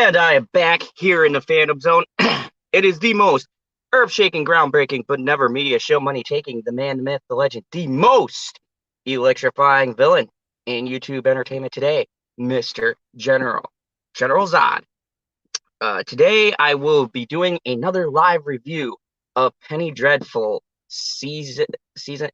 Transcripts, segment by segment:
And I am back here in the fandom zone. It is the most earth-shaking, groundbreaking, but never media show money-taking, the man, the myth, the legend, the most electrifying villain in YouTube entertainment today, Mr. General Zod. Today I will be doing another live review of Penny Dreadful season.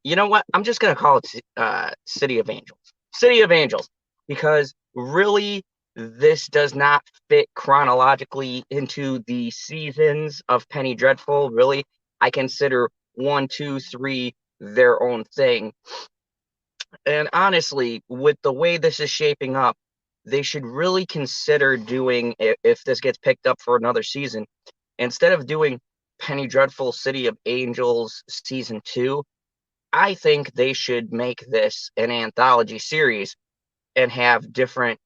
You know what? I'm just gonna call it City of Angels. City of Angels, because really this does not fit chronologically into the seasons of Penny Dreadful. Really, I consider 1, 2, 3 their own thing. And honestly, with the way this is shaping up, they should really consider doing, if this gets picked up for another season, instead of doing Penny Dreadful City of Angels season 2, I think they should make this an anthology series and have different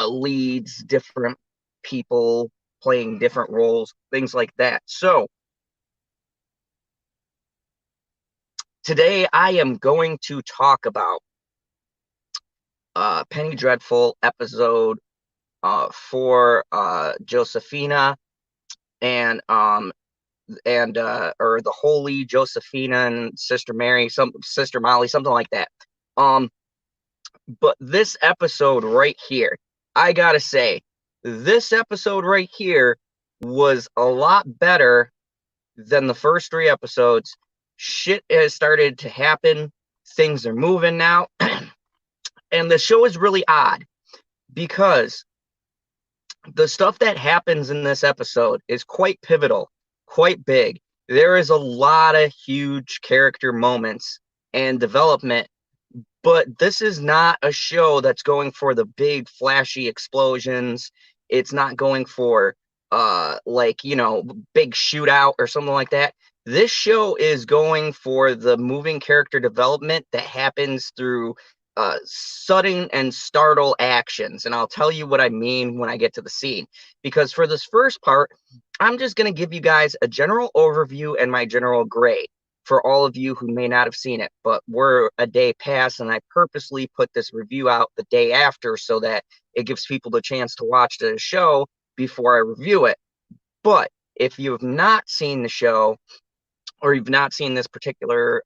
leads, different people playing different roles, things like that. So today I am going to talk about Penny Dreadful episode for Josefina and or the Holy Josefina and Sister Mary, Sister Molly, something like that. But this episode right here, I gotta say, this episode right here was a lot better than the first 3 episodes. Shit has started to happen. Things are moving now. And the show is really odd because the stuff that happens in this episode is quite pivotal, quite big. There is a lot of huge character moments and development, but this is not a show that's going for the big flashy explosions. It's not going for big shootout or something like that. This show is going for the moving character development that happens through sudden and startle actions. And I'll tell you what I mean when I get to the scene. Because for this first part, I'm just going to give you guys a general overview and my general grade for all of you who may not have seen it. But we're a day past, and I purposely put this review out the day after so that it gives people the chance to watch the show before I review it. But if you have not seen the show, or you've not seen this particular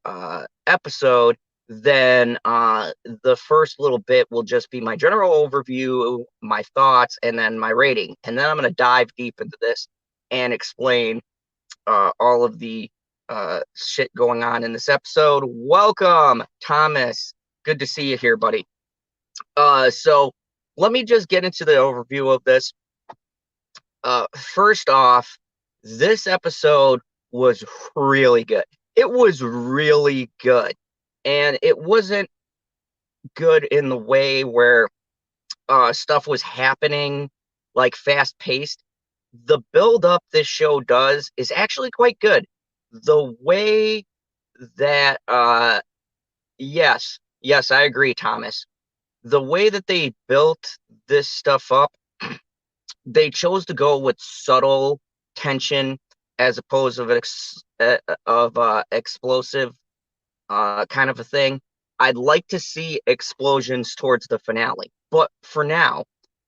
episode, then the first little bit will just be my general overview, my thoughts, and then my rating. And then I'm going to dive deep into this and explain all of the shit going on in this episode. Welcome, Thomas. Good to see you here, buddy. So let me just get into the overview of this. First off, this episode was really good. It was really good. And it wasn't good in the way where stuff was happening like fast paced. The build up this show does is actually quite good. The way that yes, I agree, Thomas. The way that they built this stuff up, they chose to go with subtle tension as opposed of explosive kind of a thing. I'd like to see explosions towards the finale. But for now,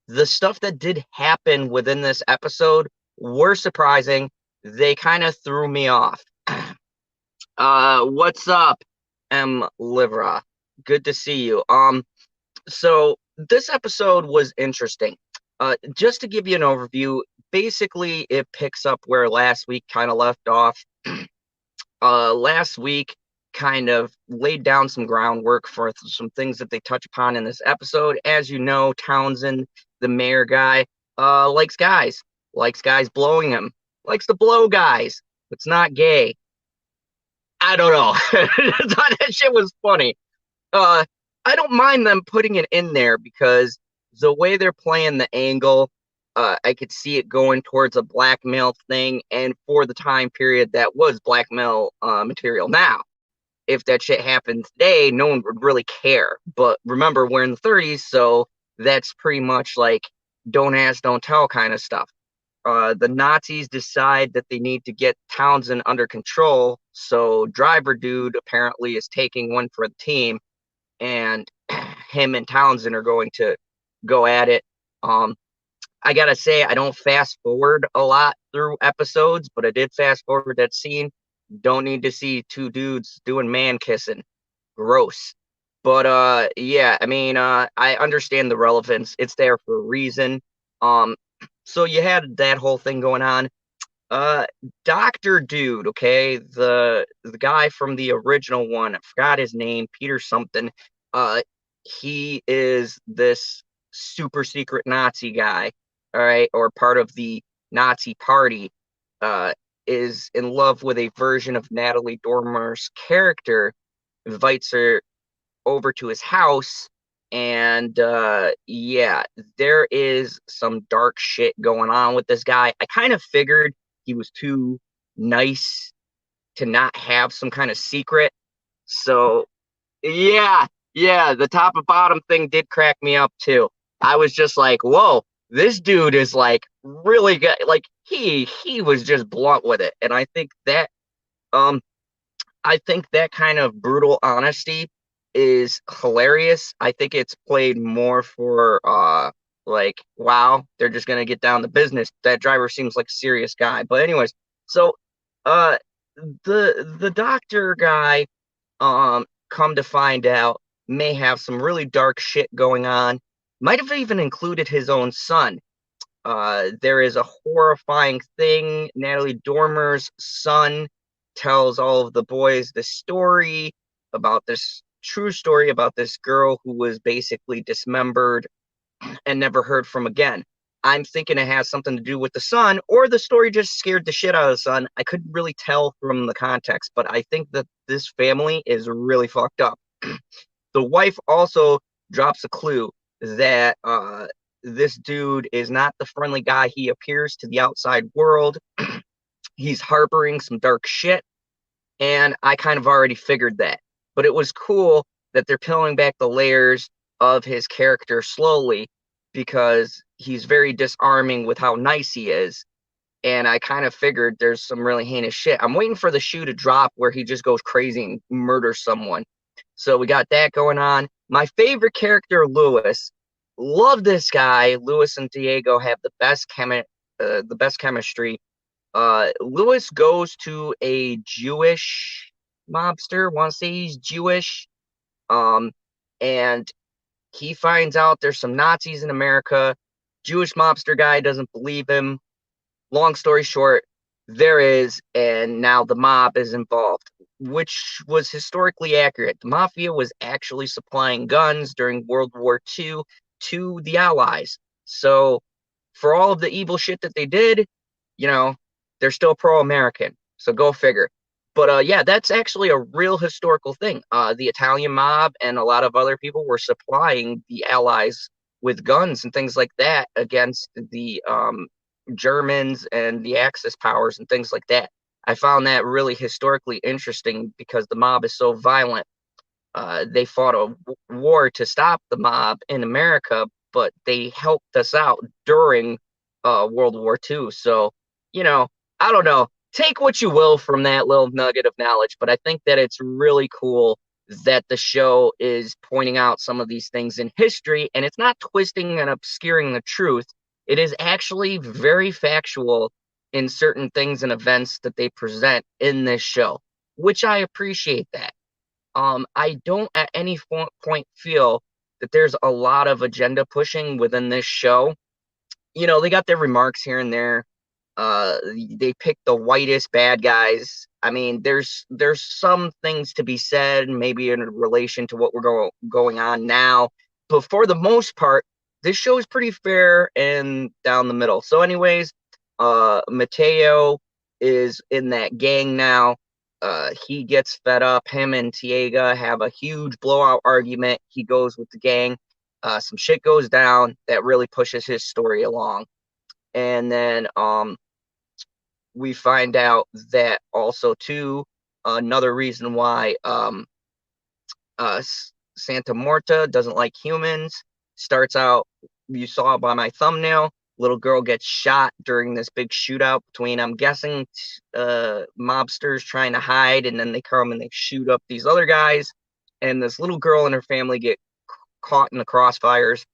the stuff that did happen within this episode were surprising. They kind of threw me off. What's up, M. Livra? Good to see you. So this episode was interesting. Just to give you an overview, basically it picks up where last week kind of left off. Last week kind of laid down some groundwork for some things that they touch upon in this episode. As you know, Townsend, the mayor guy, likes guys blowing him, likes to blow guys. It's not gay. I don't know. I thought that shit was funny. I don't mind them putting it in there because the way they're playing the angle, I could see it going towards a blackmail thing, and for the time period that was blackmail material. Now, if that shit happened today, no one would really care. But remember, we're in the 30s, so that's pretty much like don't ask, don't tell kind of stuff. The Nazis decide that they need to get Townsend under control, so Driver Dude apparently is taking one for the team, and him and Townsend are going to go at it. I gotta say, I don't fast forward a lot through episodes, but I did fast forward that scene. Don't need to see two dudes doing man kissing. Gross. But yeah, I mean, I understand the relevance. It's there for a reason. Um, so you had that whole thing going on. Uh, Doctor Dude, okay, the guy from the original one, I forgot his name, Peter something. Uh, he is this super secret Nazi guy, all right, or part of the Nazi party. Uh, is in love with a version of Natalie Dormer's character, invites her over to his house, and yeah, there is some dark shit going on with this guy. I kind of figured he was too nice to not have some kind of secret. So yeah, yeah, the top and bottom thing did crack me up too. I was just like, whoa, this dude is like really good. Like he was just blunt with it. And um I think that kind of brutal honesty is hilarious. I think it's played more for like, wow, they're just gonna get down to business. That driver seems like a serious guy. But anyways, so uh the doctor guy, come to find out, may have some really dark shit going on. Might have even included his own son. There is a horrifying thing. Natalie Dormer's son tells all of the boys the story about this true story about this girl who was basically dismembered and never heard from again. I'm thinking it has something to do with the son, or the story just scared the shit out of the son. I couldn't really tell from the context, but I think that this family is really fucked up. The wife also drops a clue that this dude is not the friendly guy he appears to the outside world. He's harboring some dark shit, and I kind of already figured that. But it was cool that they're peeling back the layers of his character slowly, because he's very disarming with how nice he is. And I kind of figured there's some really heinous shit. I'm waiting for the shoe to drop where he just goes crazy and murders someone. So we got that going on. My favorite character, Lewis. Love this guy. Lewis and Tiago have the best chemistry. Lewis goes to a Jewish mobster. Want to say he's Jewish. Um, and he finds out there's some Nazis in America. Jewish mobster guy doesn't believe him. Long story short, there is, and now the mob is involved, which was historically accurate. The mafia was actually supplying guns during World War II to the Allies. So, for all of the evil shit that they did, you know, they're still pro-American. So go figure. But yeah, that's actually a real historical thing. The Italian mob and a lot of other people were supplying the Allies with guns and things like that against the Germans and the Axis powers and things like that. I found that really historically interesting because the mob is so violent. They fought a war to stop the mob in America, but they helped us out during World War II. So, you know, I don't know. Take what you will from that little nugget of knowledge, but I think that it's really cool that the show is pointing out some of these things in history, and it's not twisting and obscuring the truth. It is actually very factual in certain things and events that they present in this show, which I appreciate that. I don't at any point feel that there's a lot of agenda pushing within this show. You know, they got their remarks here and there. They pick the whitest bad guys. I mean, there's some things to be said, maybe in relation to what we're going on now, but for the most part, this show is pretty fair and down the middle. So, anyways, Mateo is in that gang now. He gets fed up. Him and Tiago have a huge blowout argument. He goes with the gang. Some shit goes down that really pushes his story along. And then we find out that also too, another reason why uh, Santa Morta doesn't like humans starts out, you saw by my thumbnail, little girl gets shot during this big shootout between, I'm guessing, mobsters trying to hide, and then they come and they shoot up these other guys, and this little girl and her family get caught in the crossfires.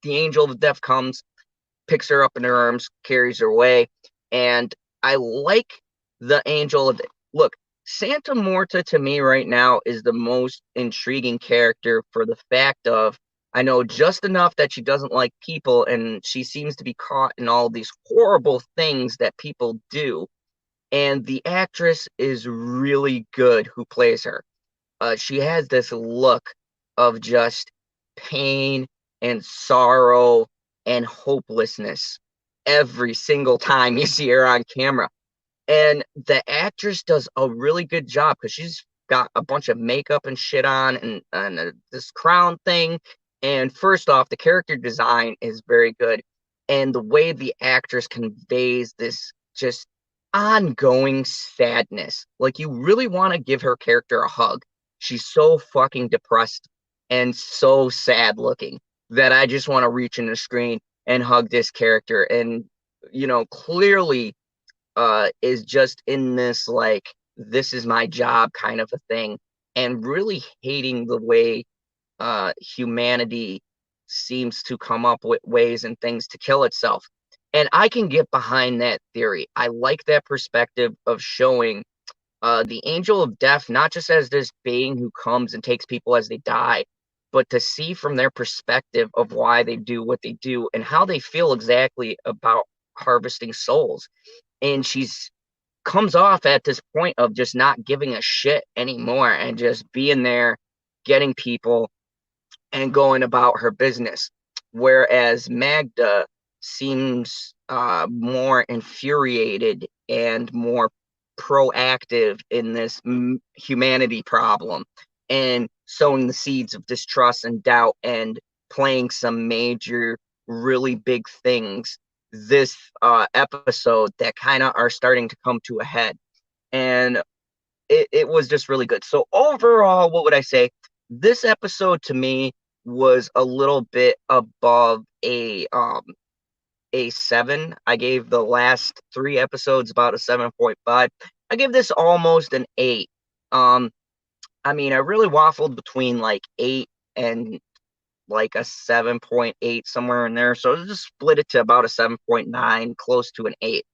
The angel of death comes, picks her up in her arms, carries her away. And I like the angel of look, Santa Morta to me right now is the most intriguing character for the fact of I know just enough that she doesn't like people and she seems to be caught in all these horrible things that people do. And the actress is really good who plays her. She has this look of just pain and sorrow and hopelessness every single time you see her on camera. And the actress does a really good job because she's got a bunch of makeup and shit on and this crown thing. And first off, the character design is very good. And the way the actress conveys this just ongoing sadness. Like you really want to give her character a hug. She's so fucking depressed and so sad looking that I just want to reach in the screen and hug this character. And, clearly is just in this like this is my job kind of a thing, and really hating the way humanity seems to come up with ways and things to kill itself. And I can get behind that theory. I like that perspective of showing the angel of death not just as this being who comes and takes people as they die, but to see from their perspective of why they do what they do and how they feel exactly about harvesting souls. And she's comes off at this point of just not giving a shit anymore and just being there, getting people and going about her business. Whereas Magda seems more infuriated and more proactive in this humanity problem and sowing the seeds of distrust and doubt and playing some major, really big things this episode that kind of are starting to come to a head. And it was just really good. So overall, what would I say? This episode to me was a little bit above a 7. I gave the last 3 episodes about a 7.5. I give this almost an 8. I mean, I really waffled between like 8 and like a 7.8, somewhere in there. So just split it to about a 7.9, close to an 8.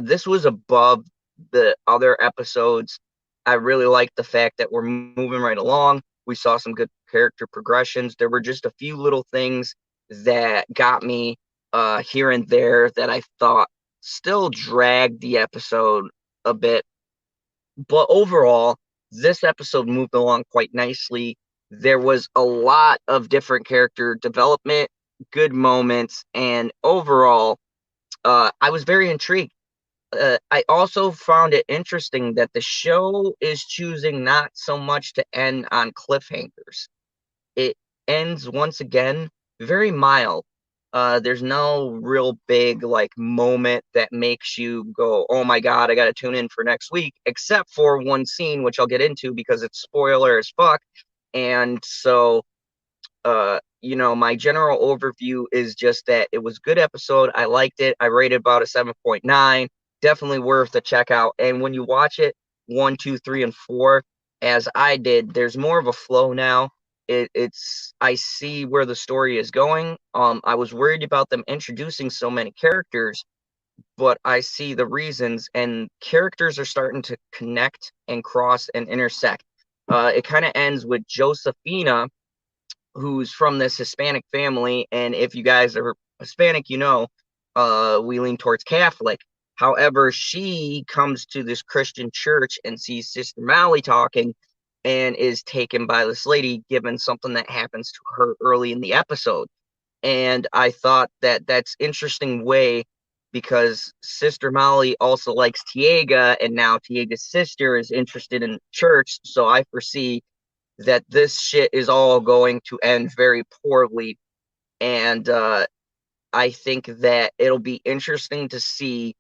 This was above the other episodes. I really liked the fact that we're moving right along. We saw some good character progressions. There were just a few little things that got me here and there that I thought still dragged the episode a bit. But overall, this episode moved along quite nicely. There was a lot of different character development, good moments, and overall, I was very intrigued. I also found it interesting that the show is choosing not so much to end on cliffhangers. It ends once again very mild. There's no real big like moment that makes you go, "Oh my God, I got to tune in for next week," except for one scene, which I'll get into because it's spoiler as fuck. And so my general overview is just that it was a good episode. I liked it. I rated about a 7.9. Definitely worth a check out. And when you watch it 1, 2, 3, and 4, as I did, there's more of a flow now. It's I see where the story is going. I was worried about them introducing so many characters, but I see the reasons, and characters are starting to connect and cross and intersect. It kind of ends with Josefina, who's from this Hispanic family, and if you guys are Hispanic, we lean towards Catholic. However, she comes to this Christian church and sees Sister Mally talking and is taken by this lady given something that happens to her early in the episode. And I thought that that's interesting way because Sister Molly also likes Tiago, and now Tiaga's sister is interested in church. So I foresee that this shit is all going to end very poorly. And I think that it'll be interesting to see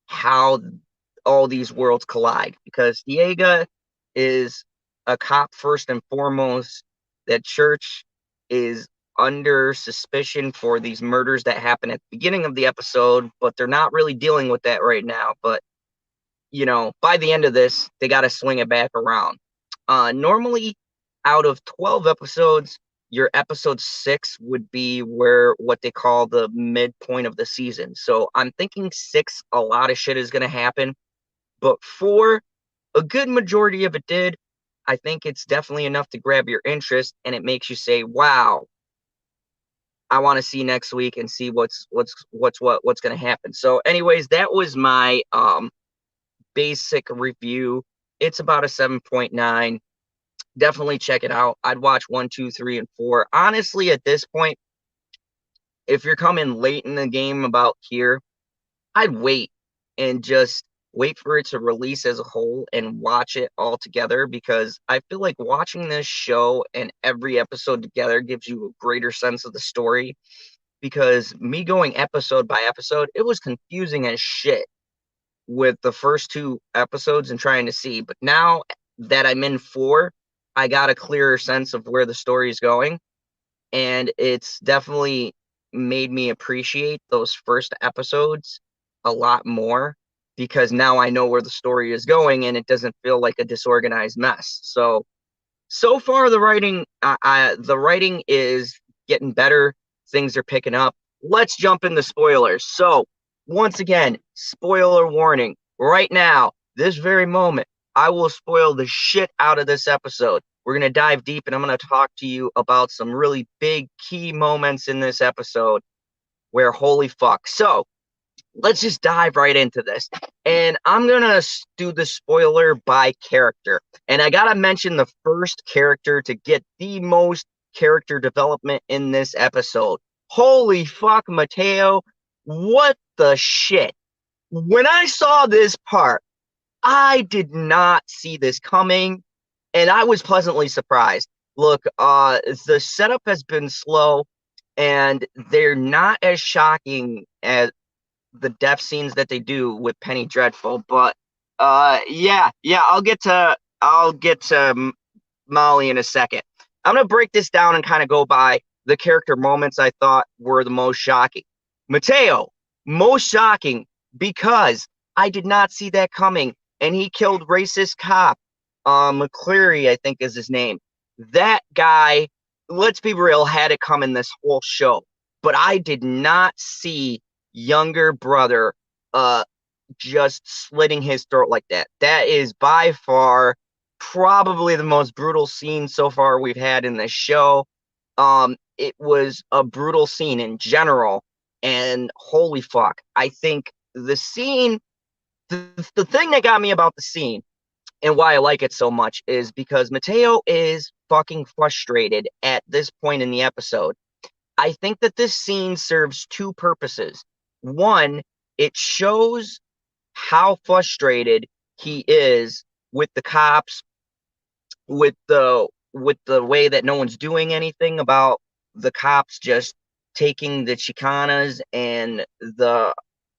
how all these worlds collide, because Tiago is a cop first and foremost. That church is under suspicion for these murders that happen at the beginning of the episode, but they're not really dealing with that right now. But, by the end of this, they got to swing it back around. Normally, out of 12 episodes, your episode 6 would be where what they call the midpoint of the season. So I'm thinking 6, a lot of shit is going to happen. But 4, a good majority of it did. I think it's definitely enough to grab your interest, and it makes you say, wow, I want to see next week and see what's going to happen. So anyways, that was my basic review. It's about a 7.9. Definitely check it out. I'd watch 1, 2, 3, and 4. Honestly, at this point, if you're coming late in the game about here, I'd wait and just wait for it to release as a whole and watch it all together, because I feel like watching this show and every episode together gives you a greater sense of the story. Because me going episode by episode, it was confusing as shit with the first 2 episodes and trying to see. But now that I'm in 4, I got a clearer sense of where the story is going. And it's definitely made me appreciate those first episodes a lot more, because now I know where the story is going and it doesn't feel like a disorganized mess. So far the writing is getting better. Things are picking up. Let's jump into spoilers. So once again, spoiler warning. Right now, this very moment, I will spoil the shit out of this episode. We're going to dive deep, and I'm going to talk to you about some really big key moments in this episode where holy fuck. So let's just dive right into this. And I'm going to do the spoiler by character. And I got to mention the first character to get the most character development in this episode. Holy fuck, Matteo. What the shit? When I saw this part, I did not see this coming, and I was pleasantly surprised. Look, the setup has been slow, and they're not as shocking as the death scenes that they do with Penny Dreadful. But yeah, I'll get to Molly in a second. I'm gonna break this down and kind of go by the character moments I thought were the most shocking. Mateo, most shocking because I did not see that coming, and he killed racist cop McCleary, I think is his name. That guy, let's be real, had it coming this whole show. But I did not see younger brother just slitting his throat like that. That is by far probably the most brutal scene so far we've had in this show. It was a brutal scene in general, and holy fuck, I think the scene, the thing that got me about the scene and why I like it so much is because Mateo is fucking frustrated at this point in the episode. I think that this scene serves 2 purposes. One, it shows how frustrated he is with the cops, with the way that no one's doing anything about the cops just taking the Chicanas and the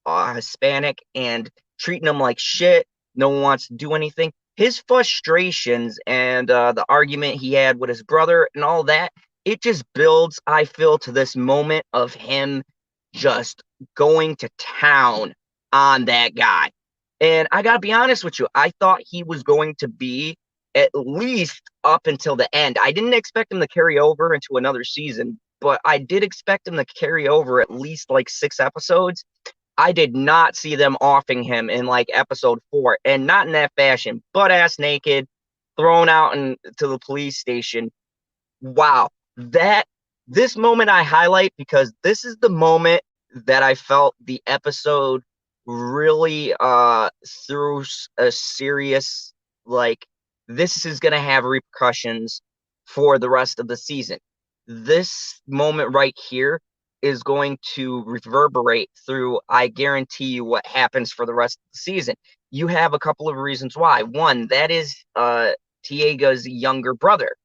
Hispanic and treating them like shit. No one wants to do anything. His frustrations and the argument he had with his brother and all that, it just builds, I feel, to this moment of him just going to town on that guy. And I gotta be honest with you, I thought he was going to be at least up until the end. I didn't expect him to carry over into another season, but I did expect him to carry over at least like 6 episodes. I did not see them offing him in like episode 4, and not in that fashion. Butt ass naked, thrown out into the police station. Wow. This moment I highlight because this is the moment that I felt the episode really threw a serious, like, this is gonna have repercussions for the rest of the season. This moment right here is going to reverberate through, I guarantee you, what happens for the rest of the season. You have a couple of reasons why. One, that is Tiago's younger brother.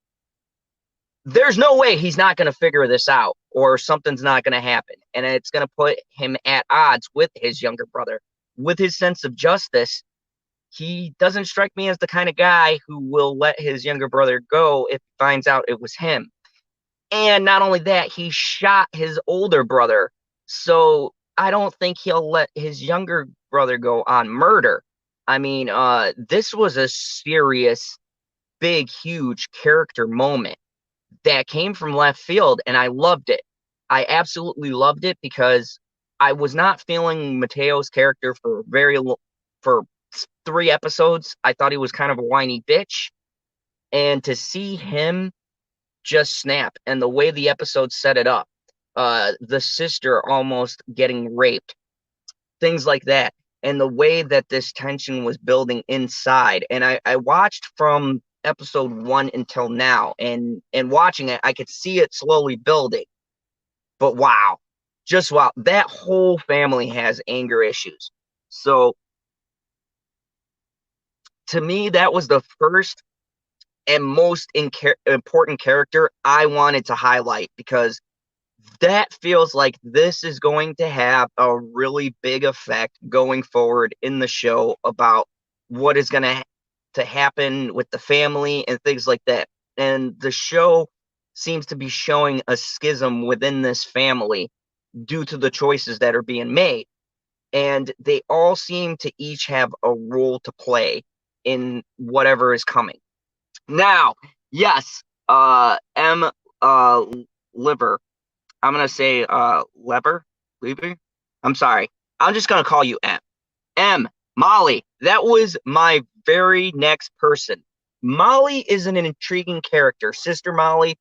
There's no way he's not going to figure this out, or something's not going to happen. And it's going to put him at odds with his younger brother. With his sense of justice, he doesn't strike me as the kind of guy who will let his younger brother go if he finds out it was him. And not only that, he shot his older brother. So I don't think he'll let his younger brother go on murder. I mean, this was a serious, big, huge character moment. that came from left field, and I loved it. I absolutely loved it because I was not feeling Mateo's character for 3 episodes. I thought he was kind of a whiny bitch, and to see him just snap and the way the episode set it up, the sister almost getting raped, things like that, and the way that this tension was building inside. And I watched from episode 1 until now, and watching it, I could see it slowly building. But wow, just wow, that whole family has anger issues. So to me, that was the first and most important character I wanted to highlight, because that feels like this is going to have a really big effect going forward in the show about what is going to happen with the family and things like that. And the show seems to be showing a schism within this family due to the choices that are being made. And they all seem to each have a role to play in whatever is coming. Now, yes, M. Liver, I'm gonna say Lever. I'm sorry. I'm just gonna call you M. M. Molly. That was my very next person. Molly is an intriguing character. Sister Molly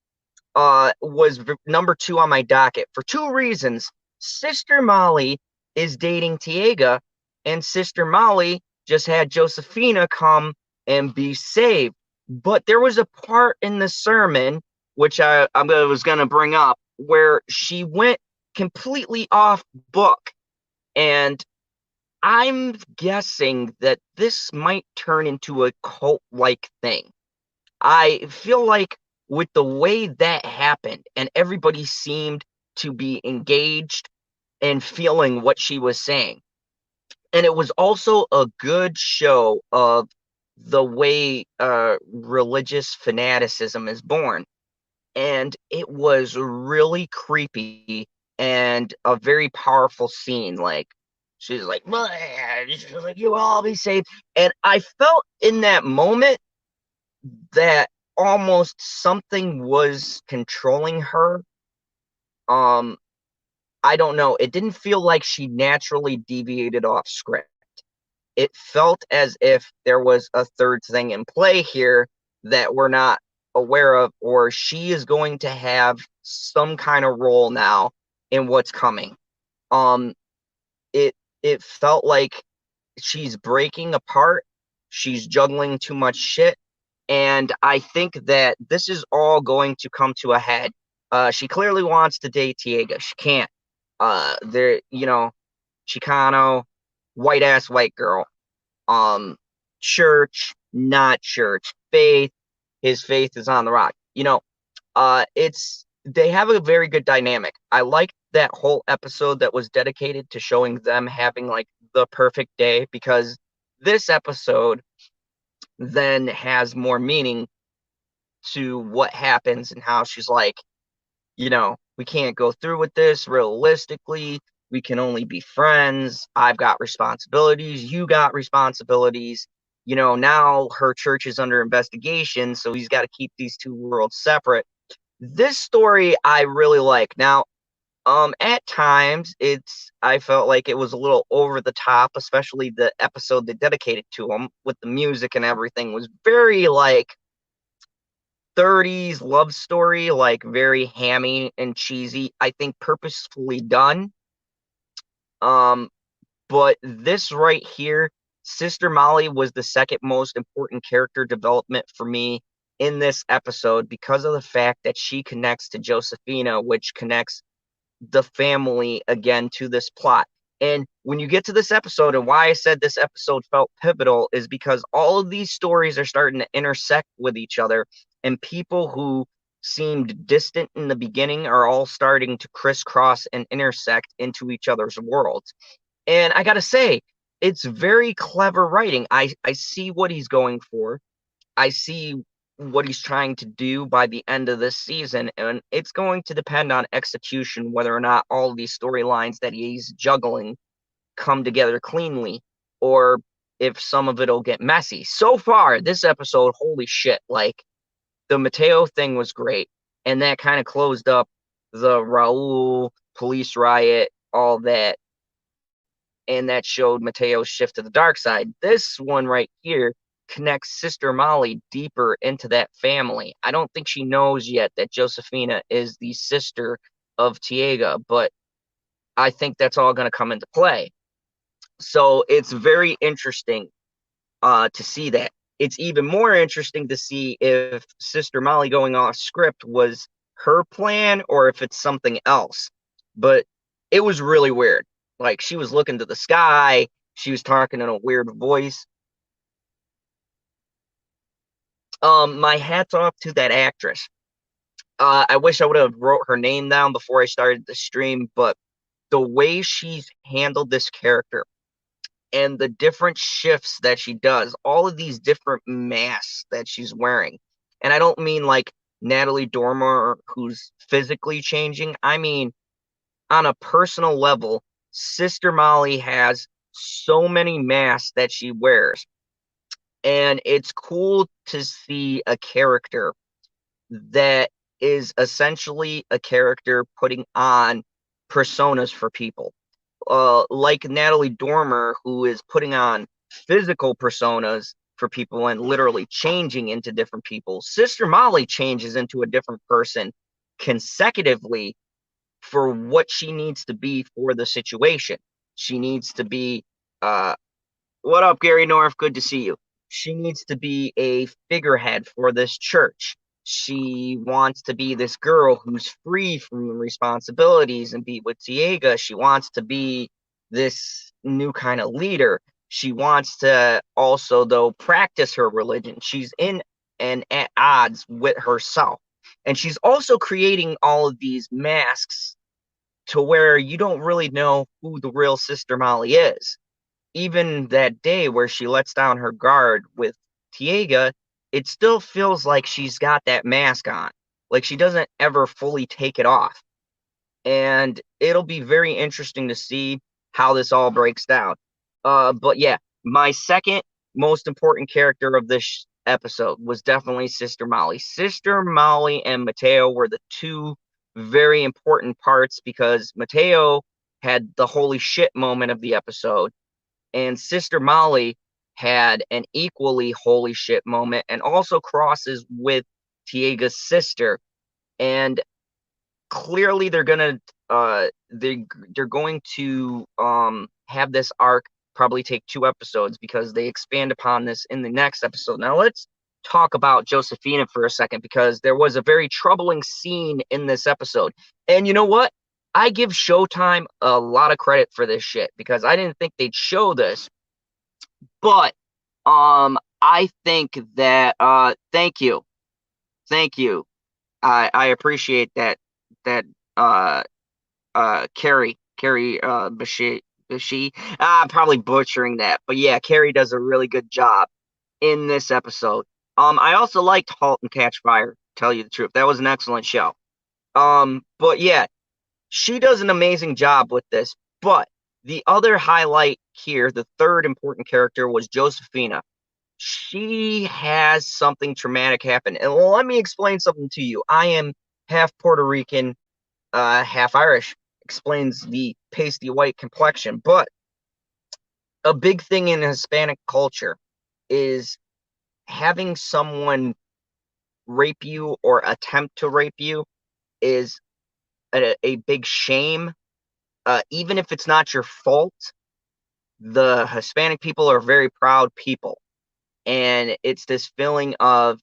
was number 2 on my docket for 2 reasons. Sister Molly is dating Tiago, and Sister Molly just had Josefina come and be saved. But there was a part in the sermon, which I was going to bring up, where she went completely off book. And I'm guessing that this might turn into a cult-like thing. I feel like with the way that happened, and everybody seemed to be engaged and feeling what she was saying. And it was also a good show of the way religious fanaticism is born. And it was really creepy and a very powerful scene. Like, she's like, you will all be saved. And I felt in that moment that almost something was controlling her. I don't know. It didn't feel like she naturally deviated off script. It felt as if there was a third thing in play here that we're not aware of, or she is going to have some kind of role now in what's coming. Um, it felt like she's breaking apart. She's juggling too much shit. And I think that this is all going to come to a head. She clearly wants to date Tiago. She can't. There, Chicano, white ass white girl. Church, not church. Faith, his faith is on the rock. They have a very good dynamic. I like that whole episode that was dedicated to showing them having like the perfect day, because this episode then has more meaning to what happens and how she's like, we can't go through with this realistically. We can only be friends. I've got responsibilities. You got responsibilities. Now her church is under investigation, so he's got to keep these two worlds separate. This story I really like. Now, at times I felt like it was a little over the top, especially the episode they dedicated to him with the music and everything was very like 30s love story, like very hammy and cheesy. I think purposefully done. But this right here, Sister Molly was the second most important character development for me in this episode because of the fact that she connects to Josefina, which connects the family again to this plot. And when you get to this episode, and why I said this episode felt pivotal is because all of these stories are starting to intersect with each other, and people who seemed distant in the beginning are all starting to crisscross and intersect into each other's worlds. And I gotta say, it's very clever writing. I see what he's going for. I see what he's trying to do by the end of this season, and it's going to depend on execution whether or not all these storylines that he's juggling come together cleanly, or if some of it'll get messy. So far, this episode, holy shit, like the Mateo thing was great, and that kind of closed up the Raul police riot, all that, and that showed Mateo's shift to the dark side. This one right here connects Sister Molly deeper into that family. I don't think she knows yet that Josefina is the sister of Tiago, but I think that's all going to come into play. So it's very interesting to see that. It's even more interesting to see if Sister Molly going off script was her plan or if it's something else. But it was really weird. Like, she was looking to the sky, she was talking in a weird voice. My hat's off to that actress. I wish I would have wrote her name down before I started the stream, but the way she's handled this character and the different shifts that she does, all of these different masks that she's wearing. And I don't mean like Natalie Dormer, who's physically changing. I mean, on a personal level, Sister Molly has so many masks that she wears. And it's cool to see a character that is essentially a character putting on personas for people. Like Natalie Dormer, who is putting on physical personas for people and literally changing into different people. Sister Molly changes into a different person consecutively for what she needs to be for the situation. She needs to be, what up, Gary North? Good to see you. She needs to be a figurehead for this church. She wants to be this girl who's free from responsibilities and be with Tiago. She wants to be this new kind of leader. She wants to also, though, practice her religion. She's in and at odds with herself. And she's also creating all of these masks to where you don't really know who the real Sister Molly is. Even that day where she lets down her guard with Tiago, it still feels like she's got that mask on. Like she doesn't ever fully take it off. And it'll be very interesting to see how this all breaks down. But yeah, my second most important character of this episode was definitely Sister Molly. Sister Molly and Matteo were the two very important parts because Matteo had the holy shit moment of the episode, and Sister Molly had an equally holy shit moment and also crosses with Tiaga's sister. And clearly they're going to have this arc probably take 2 episodes because they expand upon this in the next episode. Now let's talk about Josefina for a second, because there was a very troubling scene in this episode. And you know what? I give Showtime a lot of credit for this shit because I didn't think they'd show this. But I think that thank you. Thank you. I appreciate that Carrie Bashi. Probably butchering that, but yeah, Carrie does a really good job in this episode. I also liked *Halt and Catch Fire*. Tell you the truth, that was an excellent show. But yeah, she does an amazing job with this. But the other highlight here, the third important character, was Josefina. She has something traumatic happen, and let me explain something to you. I am half Puerto Rican, half Irish. Explains the pasty white complexion. But a big thing in Hispanic culture is having someone rape you or attempt to rape you is a big shame. Even if it's not your fault, the Hispanic people are very proud people. And it's this feeling of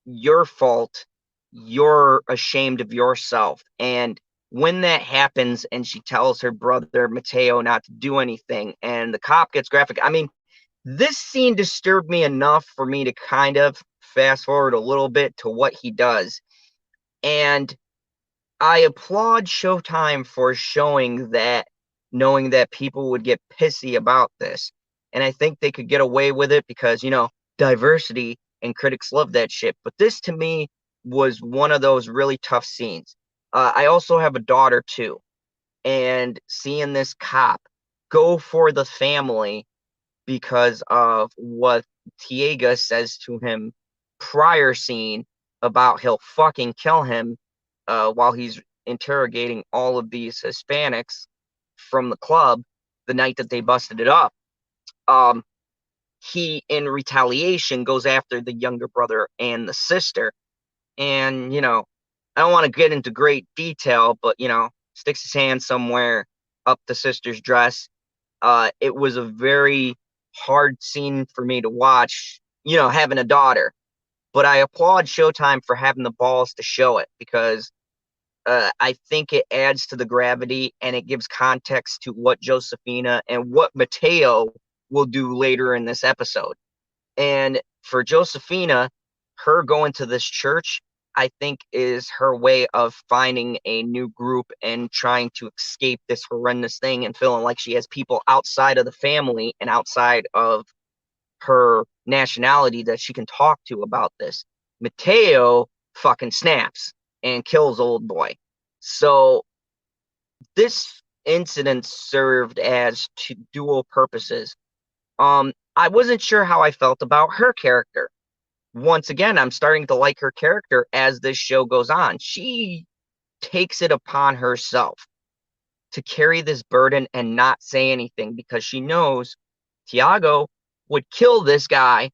your fault, you're ashamed of yourself. And when that happens and she tells her brother Matteo not to do anything and the cop gets graphic, I mean, this scene disturbed me enough for me to kind of fast forward a little bit to what he does. And I applaud Showtime for showing that, knowing that people would get pissy about this. And I think they could get away with it because, diversity, and critics love that shit. But this to me was one of those really tough scenes. I also have a daughter too. And seeing this cop go for the family because of what Tiago says to him prior scene about he'll fucking kill him while he's interrogating all of these Hispanics from the club the night that they busted it up. He, in retaliation, goes after the younger brother and the sister. And, I don't want to get into great detail, but, sticks his hand somewhere up the sister's dress. It was a very hard scene for me to watch, having a daughter. But I applaud Showtime for having the balls to show it, because I think it adds to the gravity and it gives context to what Josefina and what Mateo will do later in this episode. And for Josefina, her going to this church, I think, is her way of finding a new group and trying to escape this horrendous thing and feeling like she has people outside of the family and outside of her nationality that she can talk to about this. Mateo fucking snaps and kills old boy. So this incident served as two dual purposes. I wasn't sure how I felt about her character. Once again, I'm starting to like her character as this show goes on. She takes it upon herself to carry this burden and not say anything, because she knows Tiago would kill this guy,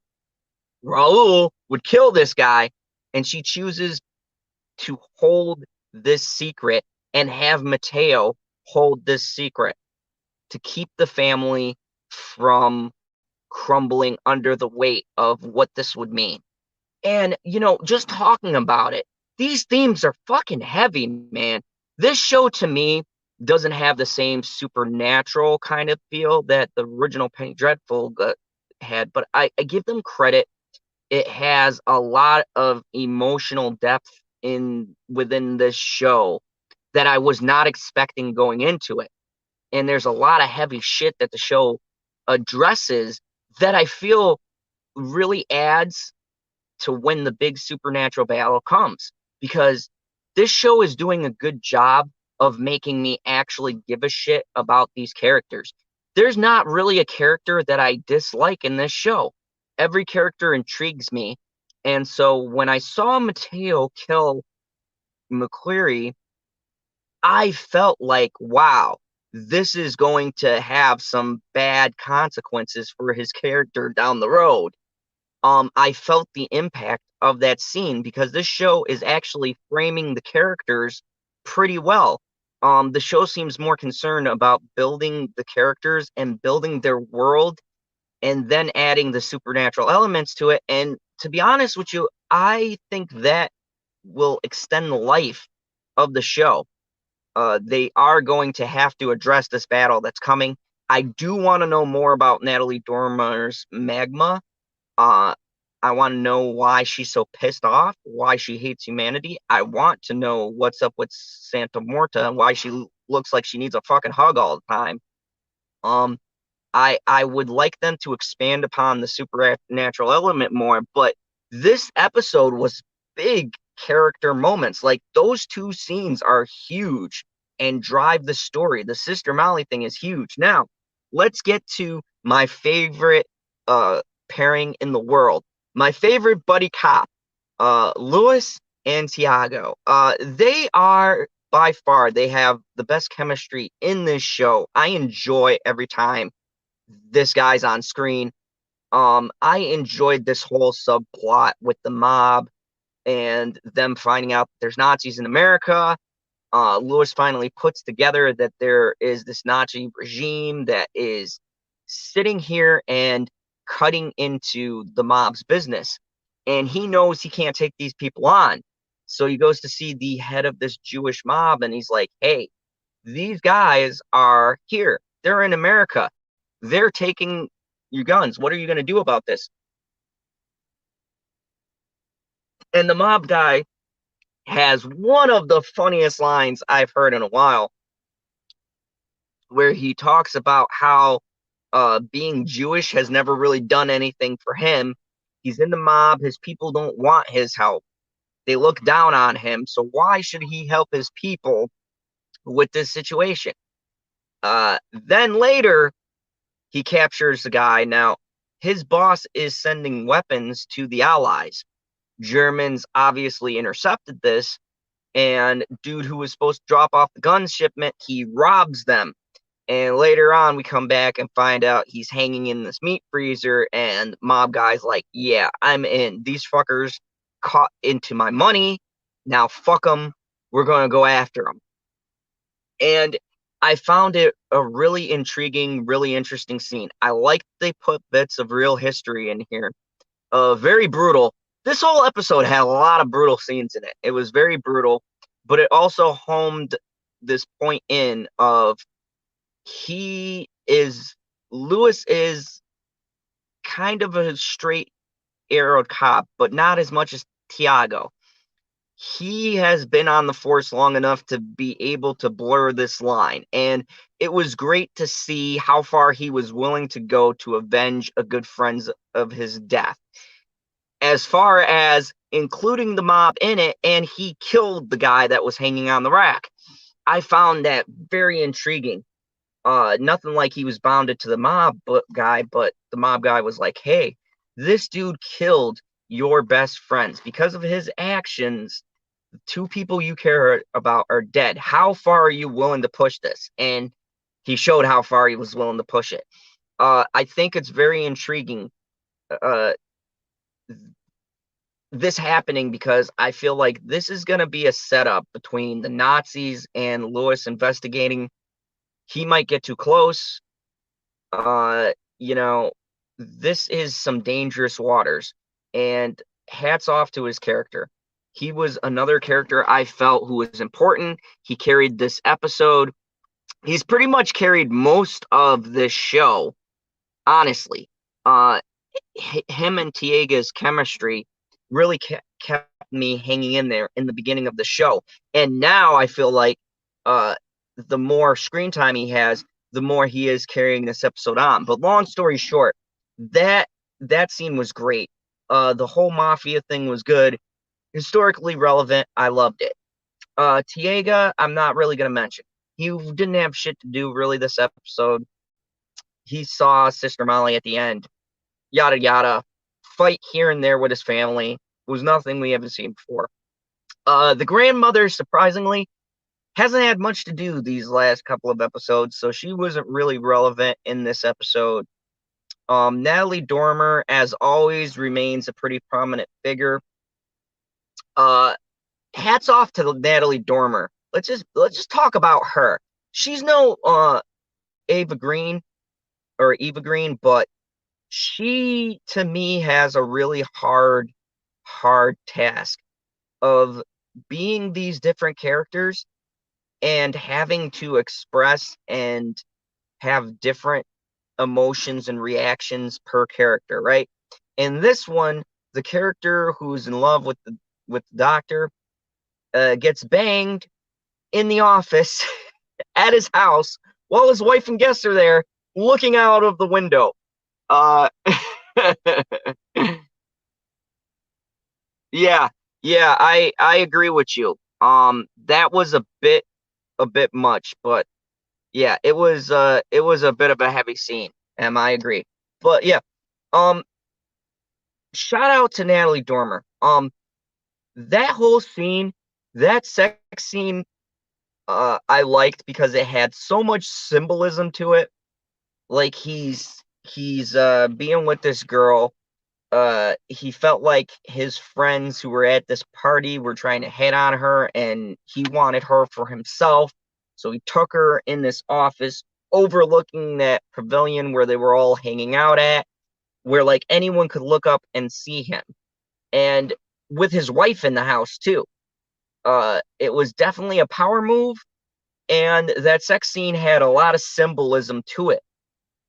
Raul would kill this guy, and she chooses to hold this secret and have Mateo hold this secret to keep the family from crumbling under the weight of what this would mean. And, just talking about it, these themes are fucking heavy, man. This show, to me, doesn't have the same supernatural kind of feel that the original Penny Dreadful had, but I give them credit. It has a lot of emotional depth within this show that I was not expecting going into it. And there's a lot of heavy shit that the show addresses that I feel really adds to when the big supernatural battle comes, because this show is doing a good job of making me actually give a shit about these characters. There's not really a character that I dislike in this show. Every character intrigues me. And so when I saw Mateo kill McCleary, I felt like, wow, this is going to have some bad consequences for his character down the road. I felt the impact of that scene, because this show is actually framing the characters pretty well. The show seems more concerned about building the characters and building their world and then adding the supernatural elements to it. And to be honest with you, I think that will extend the life of the show. They are going to have to address this battle that's coming. I do want to know more about Natalie Dormer's magma. I want to know why she's so pissed off, why she hates humanity. I want to know what's up with Santa Morta and why she looks like she needs a fucking hug all the time. I would like them to expand upon the supernatural element more, but this episode was big character moments. Like, those two scenes are huge and drive the story. The Sister Molly thing is huge. Now, let's get to my favorite pairing in the world. My favorite buddy cop, Luis and Tiago. They are, by far, they have the best chemistry in this show. I enjoy every time this guy's on screen. I enjoyed this whole subplot with the mob and them finding out there's Nazis in America. Luis finally puts together that there is this Nazi regime that is sitting here and cutting into the mob's business. And he knows he can't take these people on. So he goes to see the head of this Jewish mob, and he's like, hey, these guys are here. They're in America. They're taking your guns. What are you going to do about this? And the mob guy has one of the funniest lines I've heard in a while, where he talks about how being Jewish has never really done anything for him. He's in the mob. His people don't want his help. They look down on him. So why should he help his people with this situation? Then later, he captures the guy. Now, his boss is sending weapons to the Allies. Germans obviously intercepted this, and dude who was supposed to drop off the gun shipment, he robs them. And later on, we come back and find out he's hanging in this meat freezer, and mob guy's like, yeah, I'm in. These fuckers caught into my money. Now fuck them. We're going to go after them. And I found it a really intriguing, really interesting scene. I like they put bits of real history in here. Very brutal. This whole episode had a lot of brutal scenes in it. It was very brutal, but it also homed this point in of he is Lewis is kind of a straight arrowed cop, but not as much as Tiago. He has been on the force long enough to be able to blur this line, and it was great to see how far he was willing to go to avenge a good friend of his death, as far as including the mob in it, and he killed the guy that was hanging on the rack. I found that very intriguing. Nothing like he was bounded to the mob guy, but the mob guy was like, hey, this dude killed your best friends. Because of his actions, two people you care about are dead. How far are you willing to push this? And he showed how far he was willing to push it. I think it's very intriguing, this happening, because I feel like this is going to be a setup between the Nazis and Lewis investigating. He might get too close. Uh, you know, this is some dangerous waters, and hats off to his character. He was another character I felt who was important. He carried this episode. He's pretty much carried most of this show, honestly. Uh, him and Tiega's chemistry really kept me hanging in there in the beginning of the show. And now I feel like the more screen time he has, the more he is carrying this episode on. But long story short, that scene was great. The whole mafia thing was good, historically relevant. I loved it. Tiago, I'm not really gonna mention. He didn't have shit to do really this episode. He saw Sister Molly at the end, yada yada. Fight here and there with his family. It was nothing we haven't seen before. The grandmother, surprisingly, hasn't had much to do these last couple of episodes, so she wasn't really relevant in this episode. Natalie Dormer, as always, remains a pretty prominent figure. Hats off to Natalie Dormer. Let's just talk about her. She's no Eva Green, but she, to me, has a really hard task of being these different characters and having to express and have different emotions and reactions per character, right? In this one, the character who's in love with the doctor gets banged in the office at his house while his wife and guests are there looking out of the window. Yeah, I agree with you. That was a bit much, but yeah, it was a bit of a heavy scene, and I agree. But yeah, um, shout out to Natalie Dormer. That whole scene, that sex scene, I liked because it had so much symbolism to it. Like he's being with this girl. He felt like his friends who were at this party were trying to hit on her, and he wanted her for himself. So he took her in this office overlooking that pavilion where they were all hanging out at, where like anyone could look up and see him. And with his wife in the house too. It was definitely a power move, and that sex scene had a lot of symbolism to it.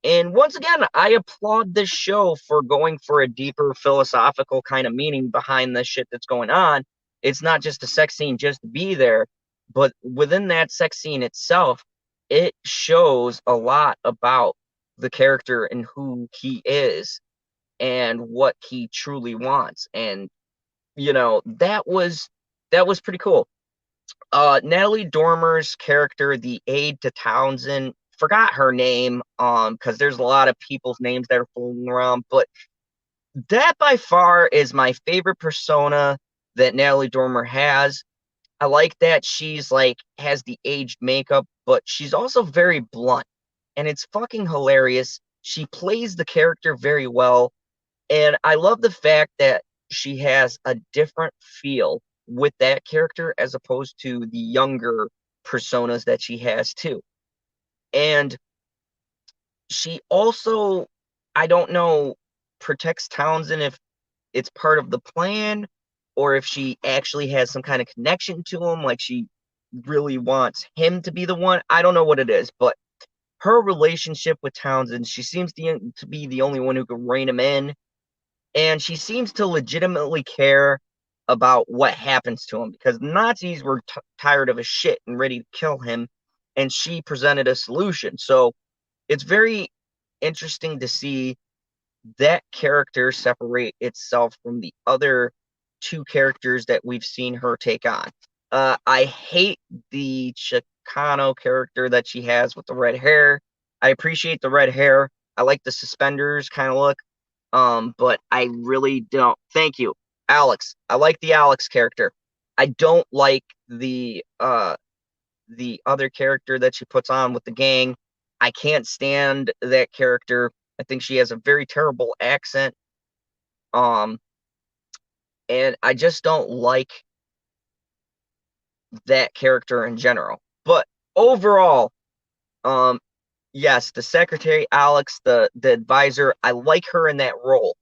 And once again, I applaud this show for going for a deeper philosophical kind of meaning behind the shit that's going on. It's not just a sex scene just to be there, but within that sex scene itself, it shows a lot about the character and who he is and what he truly wants. And that was pretty cool. Natalie Dormer's character, the aide to Townsend, forgot her name, because there's a lot of people's names that are floating around, but That by far is my favorite persona that Natalie Dormer has. I like that she's like has the aged makeup, but she's also very blunt, and it's fucking hilarious. She plays the character very well, and I love the fact that she has a different feel with that character as opposed to the younger personas that she has too. And she also, I don't know, protects Townsend if it's part of the plan or if she actually has some kind of connection to him, like she really wants him to be the one. I don't know what it is, but her relationship with Townsend, she seems to be the only one who can rein him in, and she seems to legitimately care about what happens to him because Nazis were tired of his shit and ready to kill him, and she presented a solution. So it's very interesting to see that character separate itself from the other two characters that we've seen her take on. I hate the Chicano character that she has with the red hair. I appreciate the red hair. I like the suspenders kind of look. But I really don't. Thank you, Alex. I like the Alex character. I don't like the other character that she puts on with the gang. I can't stand that character. I think she has a very terrible accent. Um, and I just don't like that character in general. But overall, um, yes, the secretary Alex, the advisor, I like her in that role.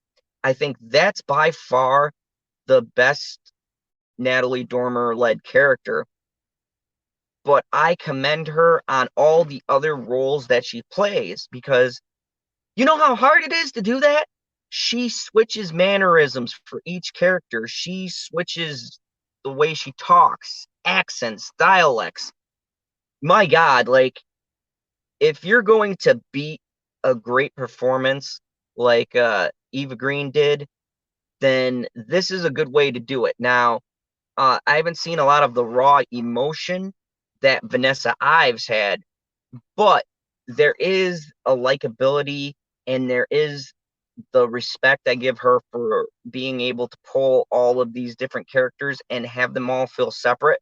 I think that's by far the best Natalie Dormer led character. But I commend her on all the other roles that she plays because you know how hard it is to do that? She switches mannerisms for each character. She switches the way she talks, accents, dialects. My God, like if you're going to beat a great performance like Eva Green did, then this is a good way to do it. Now, I haven't seen a lot of the raw emotion that Vanessa Ives had, but there is a likability and there is the respect I give her for being able to pull all of these different characters and have them all feel separate.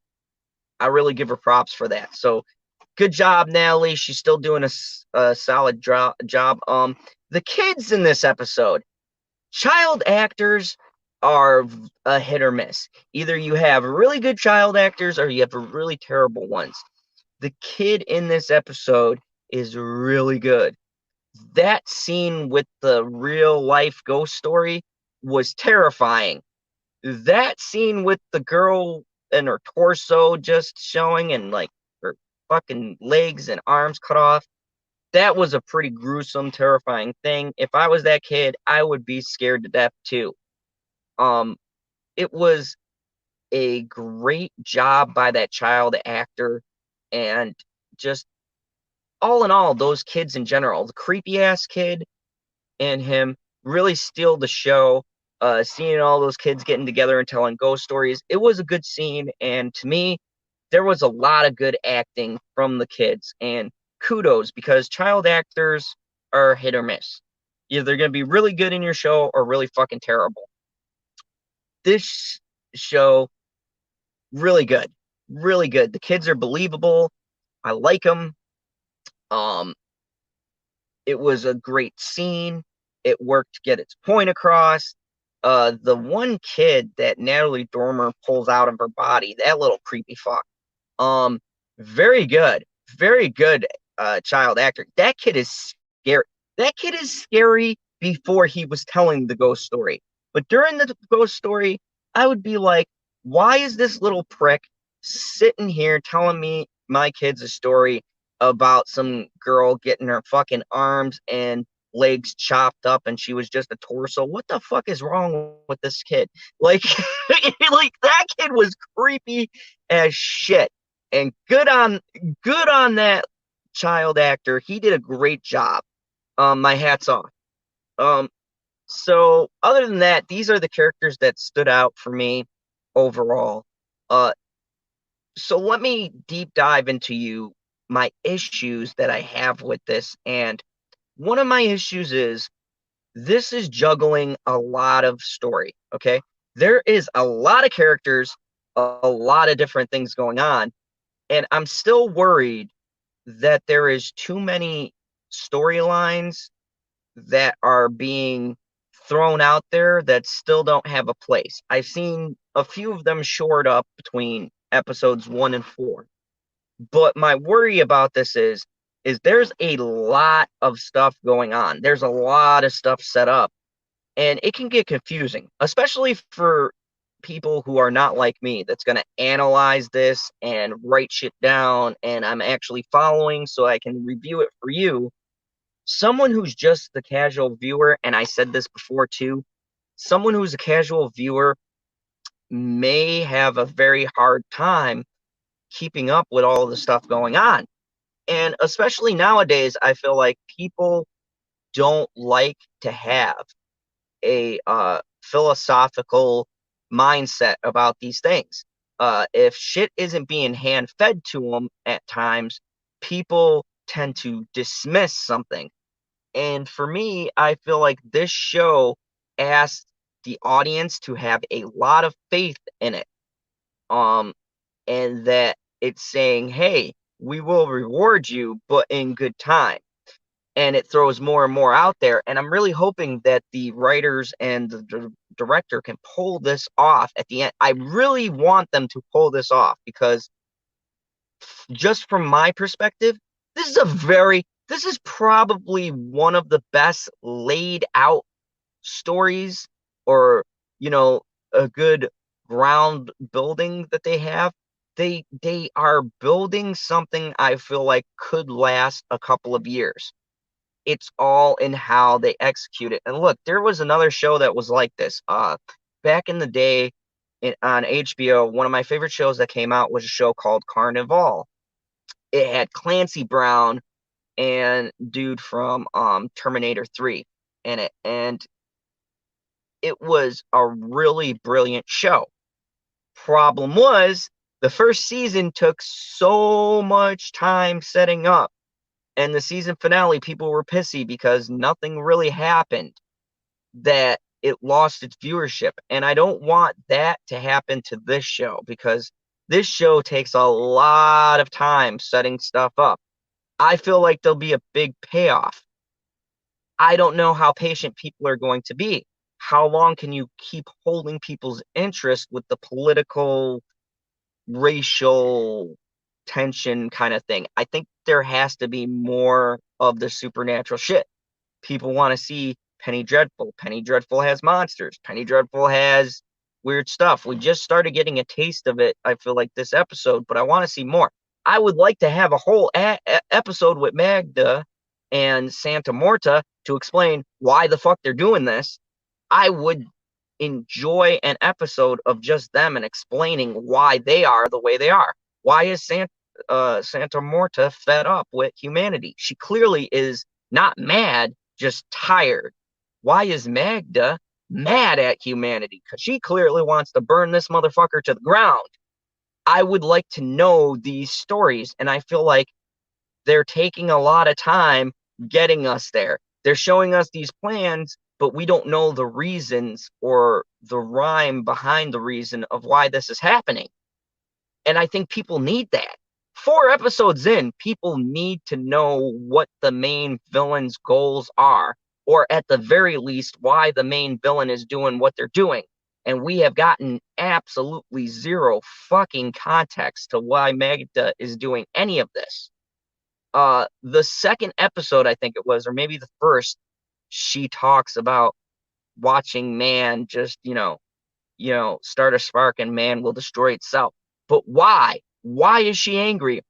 I really give her props for that. So good job, Natalie. She's still doing a solid job. The kids in this episode, child actors are a hit or miss. Either you have really good child actors or you have really terrible ones. The kid in this episode is really good. That scene with the real life ghost story was terrifying. That scene with the girl and her torso just showing and like her fucking legs and arms cut off, that was a pretty gruesome, terrifying thing. If I was that kid, I would be scared to death too. Um, it was a great job by that child actor, and just all in all, those kids in general, the creepy ass kid and him really steal the show. Seeing all those kids getting together and telling ghost stories, it was a good scene, and to me, there was a lot of good acting from the kids, and kudos because child actors are hit or miss. Either they're going to be really good in your show or really fucking terrible. This show, really good, really good. The kids are believable. I like them. Um, it was a great scene. It worked to get its point across. The one kid that Natalie Dormer pulls out of her body, that little creepy fuck. Um, very good child actor. That kid is scary. That kid is scary before he was telling the ghost story. But during the ghost story, I would be like, why is this little prick sitting here telling me my kids a story about some girl getting her fucking arms and legs chopped up and she was just a torso? What the fuck is wrong with this kid? Like, like that kid was creepy as shit. And good on that child actor. He did a great job. My hat's off. Um, so other than that, these are the characters that stood out for me overall. Uh, so let me deep dive into my issues that I have with this. And one of my issues is this is juggling a lot of story, okay? There is a lot of characters, a lot of different things going on, and I'm still worried that there is too many storylines that are being thrown out there that still don't have a place. I've seen a few of them shored up between episodes 1 and 4. But my worry about this is there's a lot of stuff going on. There's a lot of stuff set up, and it can get confusing, especially for people who are not like me, that's going to analyze this and write shit down, and I'm actually following so I can review it for you. Someone who's just the casual viewer, and I said this before too, someone who's a casual viewer may have a very hard time keeping up with all the stuff going on. And especially nowadays, I feel like people don't like to have a philosophical mindset about these things. If shit isn't being hand fed to them at times, people tend to dismiss something. And for me, I feel like this show asks the audience to have a lot of faith in it. Um, and that it's saying, hey, we will reward you, but in good time. And it throws more and more out there. And I'm really hoping that the writers and the director can pull this off at the end. I really want them to pull this off because just from my perspective, this is probably one of the best laid out stories, or, you know, a good ground building that they have. They are building something I feel like could last a couple of years. It's all in how they execute it. And look, there was another show that was like this. Back in the day on HBO, one of my favorite shows that came out was a show called Carnival. It had Clancy Brown and dude from Terminator 3 in it. And it was a really brilliant show. Problem was, the first season took so much time setting up, and the season finale, people were pissy because nothing really happened, that it lost its viewership. And I don't want that to happen to this show, because this show takes a lot of time setting stuff up. I feel like there'll be a big payoff. I don't know how patient people are going to be. How long can you keep holding people's interest with the political, racial tension kind of thing? I think there has to be more of the supernatural shit. People want to see Penny Dreadful. Penny Dreadful has monsters. Penny Dreadful has weird stuff. We just started getting a taste of it, I feel like, this episode, but I want to see more. I would like to have a whole episode with Magda and Santa Morta to explain why the fuck they're doing this. I would enjoy an episode of just them and explaining why they are the way they are. Why is Santa Morta fed up with humanity? She clearly is not mad, just tired. Why is Magda mad at humanity? Because she clearly wants to burn this motherfucker to the ground. I would like to know these stories, and I feel like they're taking a lot of time getting us there. They're showing us these plans, but we don't know the reasons or the rhyme behind the reason of why this is happening. And I think people need that. 4 episodes in, people need to know what the main villain's goals are, or at the very least, why the main villain is doing what they're doing. And we have gotten absolutely zero fucking context to why Magda is doing any of this. The second episode, I think it was, or maybe the first, she talks about watching man just, start a spark and man will destroy itself. But why? Why is she angry?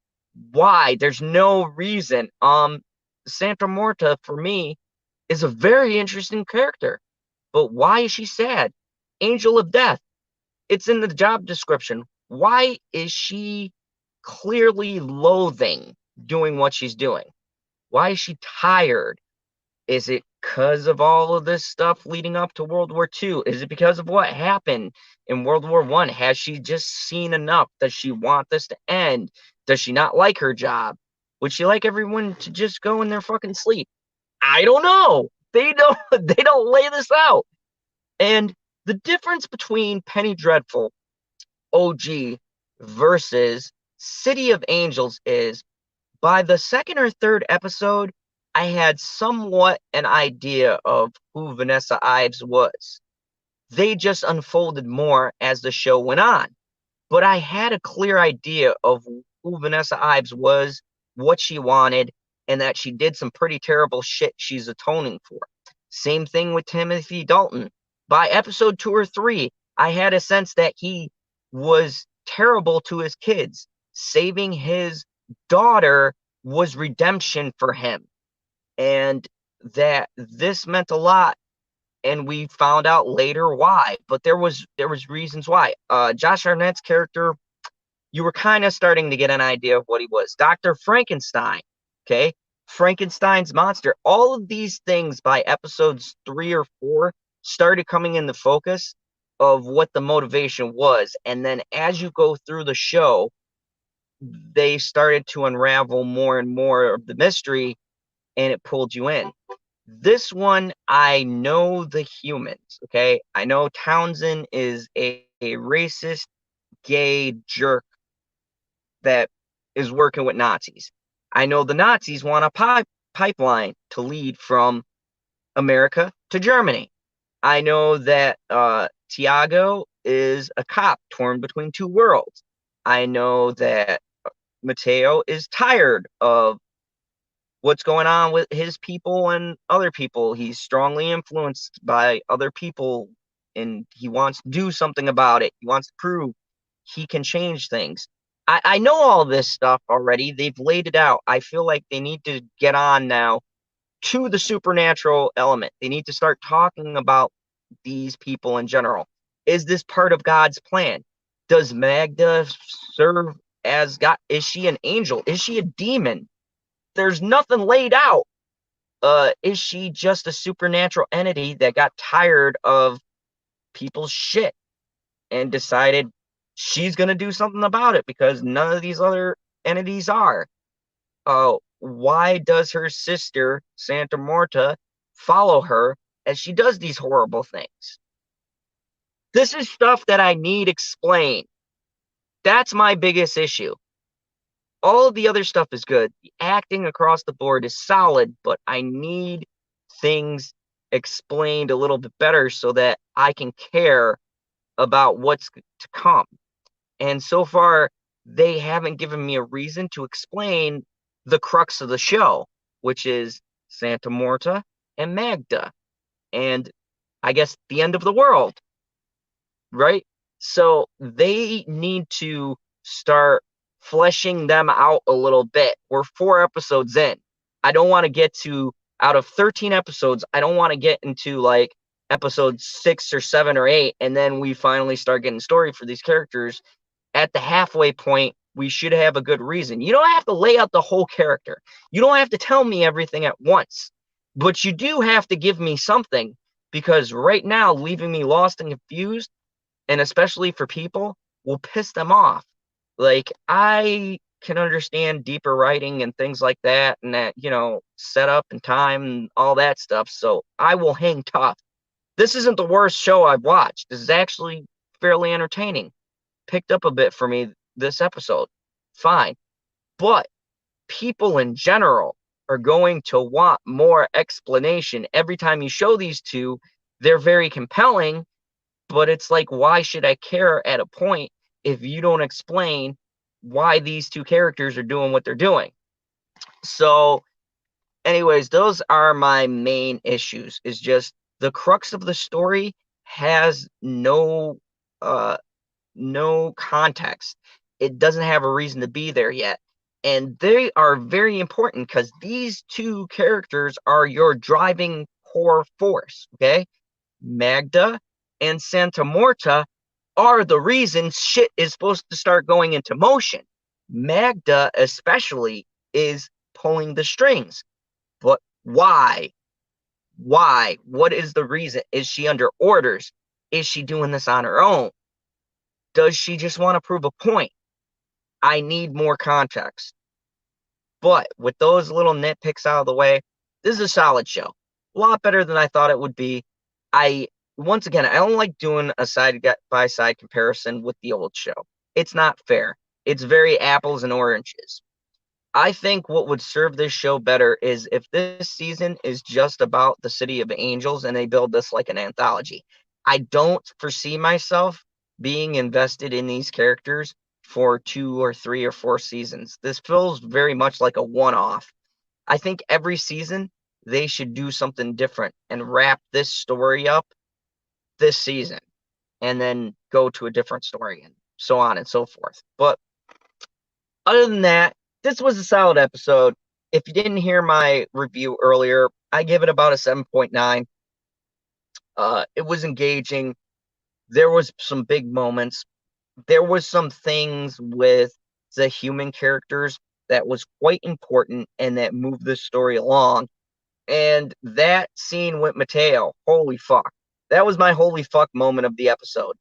Why? There's no reason. Santa Morta, for me, is a very interesting character. But why is she sad? Angel of Death. It's in the job description. Why is she clearly loathing doing what she's doing? Why is she tired? Is it because of all of this stuff leading up to World War II? Is it because of what happened in World War I? Has she just seen enough? Does she want this to end? Does she not like her job? Would she like everyone to just go in their fucking sleep? I don't know. they don't lay this out. And the difference between Penny Dreadful OG versus City of Angels is by the second or third episode, I had somewhat an idea of who Vanessa Ives was. They just unfolded more as the show went on. But I had a clear idea of who Vanessa Ives was, what she wanted, and that she did some pretty terrible shit she's atoning for. Same thing with Timothy Dalton. By episode 2 or 3, I had a sense that he was terrible to his kids. Saving his daughter was redemption for him. And that this meant a lot, and we found out later why. But there was reasons why. Josh Hartnett's character, you were kind of starting to get an idea of what he was. Dr. Frankenstein, okay? Frankenstein's monster. All of these things by episodes 3 or 4 started coming into focus of what the motivation was. And then as you go through the show, they started to unravel more and more of the mystery, and it pulled you in. This one, I know the humans, okay? I know Townsend is a racist, gay jerk that is working with Nazis. I know the Nazis want a pipeline to lead from America to Germany. I know that Tiago is a cop torn between two worlds. I know that Matteo is tired of what's going on with his people and other people. He's strongly influenced by other people, and he wants to do something about it. He wants to prove he can change things. I know all this stuff already. They've laid it out. I feel like they need to get on now to the supernatural element. They need to start talking about these people in general. Is this part of God's plan? Does Magda serve as God? Is she an angel? Is she a demon? There's nothing laid out. Is she just a supernatural entity that got tired of people's shit and decided she's going to do something about it because none of these other entities are? Why does her sister, Santa Marta, follow her as she does these horrible things? This is stuff that I need explained. That's my biggest issue. All of the other stuff is good. The acting across the board is solid, but I need things explained a little bit better so that I can care about what's to come. And so far, they haven't given me a reason to explain the crux of the show, which is Santa Marta and Magda, and I guess the end of the world, right? So they need to start fleshing them out a little bit. We're 4 episodes in. I don't want to get to, out of 13 episodes, I don't want to get into like episode 6 or 7 or 8, and then we finally start getting story for these characters. At the halfway point, we should have a good reason. You don't have to lay out the whole character. You don't have to tell me everything at once, but you do have to give me something, because right now, leaving me lost and confused, and especially for people, will piss them off. Like, I can understand deeper writing and things like that, and that, setup and time and all that stuff. So I will hang tough. This isn't the worst show I've watched. This is actually fairly entertaining. Picked up a bit for me this episode. Fine. But people in general are going to want more explanation. Every time you show these two, they're very compelling, but it's like, why should I care at a point if you don't explain why these two characters are doing what they're doing? So anyways, those are my main issues, is just the crux of the story has no context. It doesn't have a reason to be there yet. And they are very important because these two characters are your driving core force, okay? Magda and Santa Marta are the reason shit is supposed to start going into motion. Magda especially is pulling the strings. But why? Why? What is the reason? Is she under orders? Is she doing this on her own? Does she just want to prove a point? I need more context. But with those little nitpicks out of the way, this is a solid show. a lot better than I thought it would be. I Once again, I don't like doing a side by side comparison with the old show. It's not fair. It's very apples and oranges. I think what would serve this show better is if this season is just about the City of Angels and they build this like an anthology. I don't foresee myself being invested in these characters for 2 or 3 or 4 seasons. This feels very much like a one off. I think every season they should do something different and wrap this story up this season and then go to a different story and so on and so forth. But other than that, this was a solid episode. If you didn't hear my review earlier, I give it about a 7.9. It was engaging. There was some big moments. There was some things with the human characters that was quite important and that moved this story along. And that scene with Mateo, holy fuck. That was my holy fuck moment of the episode.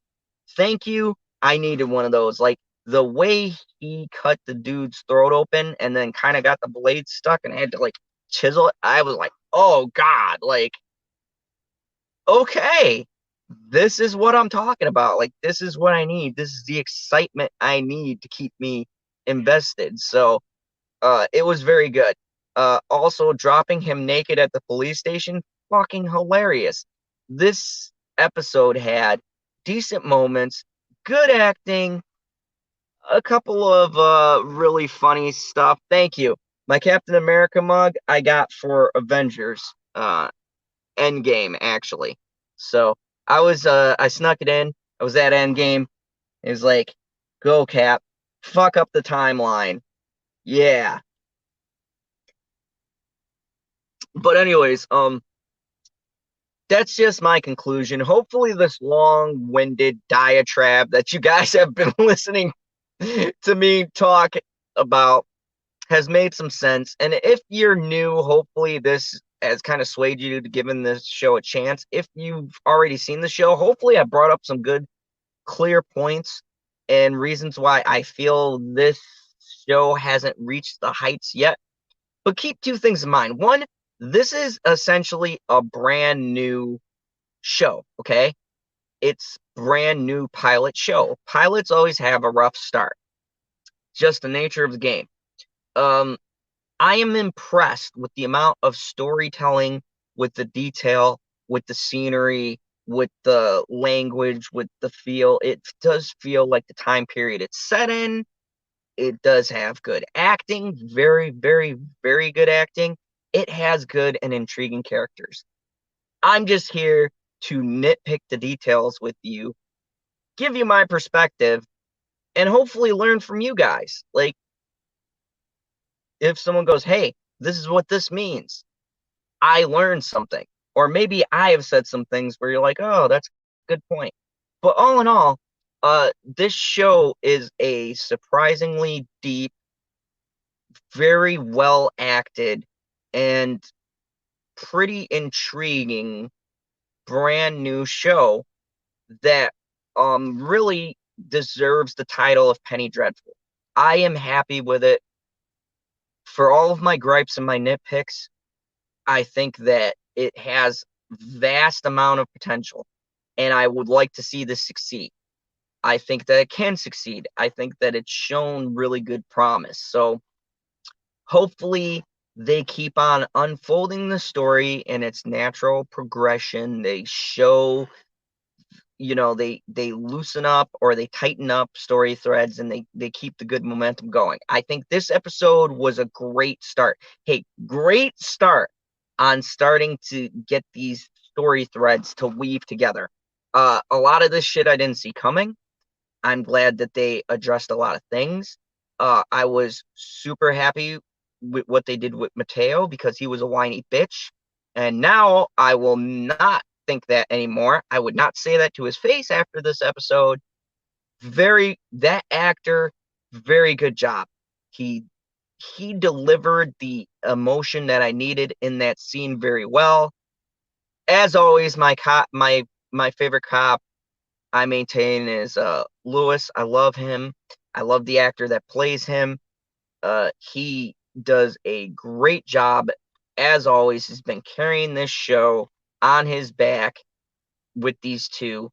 Thank you. I needed one of those. Like the way he cut the dude's throat open and then kind of got the blade stuck and had to like chisel it. I was like, oh God, like, okay, this is what I'm talking about. Like, this is what I need. This is the excitement I need to keep me invested. So it was very good. Also, dropping him naked at the police station, fucking hilarious. This episode had decent moments, good acting, a couple of really funny stuff. Thank you. My Captain America mug I got for Avengers Endgame, actually. So I snuck it in. I was at Endgame. It was like, go Cap, fuck up the timeline. Yeah. But anyways, that's just my conclusion. Hopefully this long-winded diatribe that you guys have been listening to me talk about has made some sense. And if you're new, hopefully this has kind of swayed you to giving this show a chance. If you've already seen the show, hopefully I brought up some good, clear points and reasons why I feel this show hasn't reached the heights yet. But keep two things in mind. One, this is essentially a brand new show, okay? It's brand new pilot show. Pilots always have a rough start. Just the nature of the game. I am impressed with the amount of storytelling, with the detail, with the scenery, with the language, with the feel. It does feel like the time period it's set in. It does have good acting, very, very, very good acting. It has good and intriguing characters. I'm just here to nitpick the details with you, give you my perspective, and hopefully learn from you guys. Like, if someone goes, hey, this is what this means, I learned something. Or maybe I have said some things where you're like, oh, that's a good point. But all in all, this show is a surprisingly deep, very well acted, and pretty intriguing brand new show that really deserves the title of Penny Dreadful. I am happy with it. For all of my gripes and my nitpicks, I think that it has vast amount of potential, and I would like to see this succeed. I think that it can succeed. I think that it's shown really good promise. So hopefully they keep on unfolding the story in its natural progression. They show, they loosen up or they tighten up story threads and they keep the good momentum going. I think this episode was a great start. Hey, great start on starting to get these story threads to weave together. A lot of this shit I didn't see coming. I'm glad that they addressed a lot of things. I was super happy with what they did with Mateo because he was a whiny bitch. And now I will not think that anymore. I would not say that to his face after this episode. That actor, very good job. He delivered the emotion that I needed in that scene very well. As always, my favorite cop I maintain is Lewis. I love him. I love the actor that plays him. He does a great job as always, has been carrying this show on his back with these two.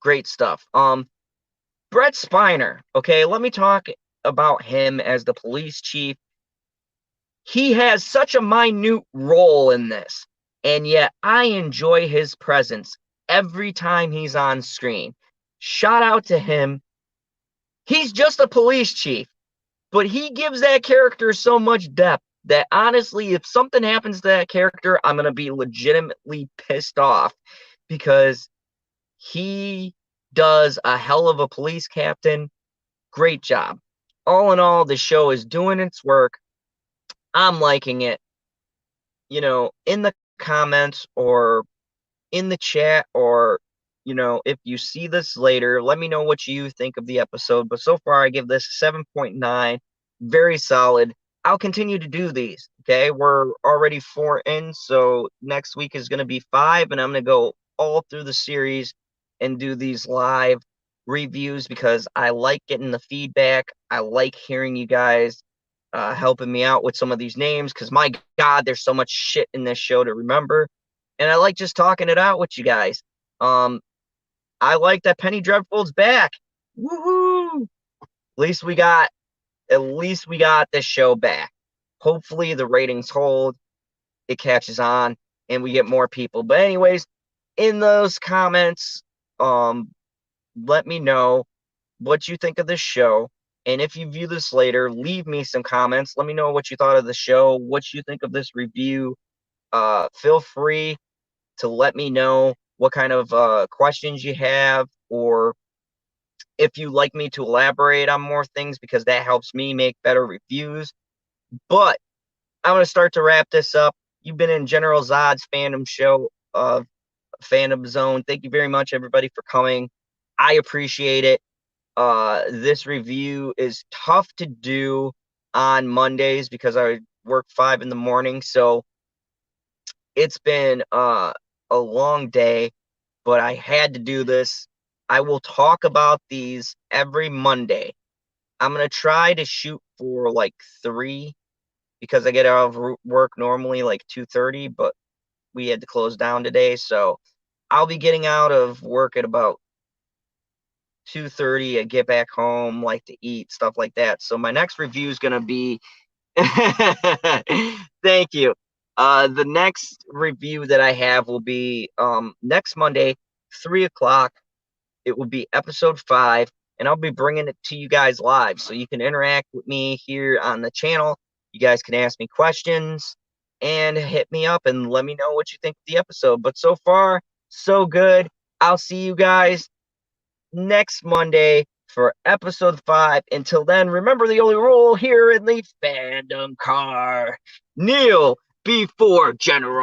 Great stuff. Brett Spiner, okay, let me talk about him as the police chief. He has such a minute role in this, and yet I enjoy his presence every time he's on screen. Shout out to him. He's just a police chief, but he gives that character so much depth that honestly, if something happens to that character, I'm going to be legitimately pissed off because he does a hell of a police captain. Great job. All in all, the show is doing its work. I'm liking it. In the comments or in the chat, or if you see this later, let me know what you think of the episode. But so far I give this a 7.9. Very solid. I'll continue to do these. Okay, we're already 4 in, so next week is going to be 5, and I'm going to go all through the series and do these live reviews because I like getting the feedback. I like hearing you guys helping me out with some of these names because my God, there's so much shit in this show to remember. And I like just talking it out with you guys. I like that Penny Dreadful's back. Woohoo! At least we got this show back. Hopefully the ratings hold, it catches on, and we get more people. But anyways, in those comments, let me know what you think of this show. And if you view this later, leave me some comments. Let me know what you thought of the show, what you think of this review. Feel free to let me know what kind of questions you have, or if you'd like me to elaborate on more things, because that helps me make better reviews. But I'm going to start to wrap this up. You've been in General Zod's fandom show of Fandom Zone. Thank you very much, everybody, for coming. I appreciate it. This review is tough to do on Mondays because I work 5 in the morning. So it's been a long day, but I had to do this. I will talk about these every Monday. I'm going to try to shoot for like 3 because I get out of work normally like 2:30, but we had to close down today. So I'll be getting out of work at about 2:30. I get back home, like to eat, stuff like that. So my next review is going to be thank you. The next review that I have will be next Monday, 3:00. It will be episode 5, and I'll be bringing it to you guys live, so you can interact with me here on the channel. You guys can ask me questions and hit me up and let me know what you think of the episode. But so far, so good. I'll see you guys next Monday for episode 5. Until then, remember the only rule here in the fandom car: kneel before General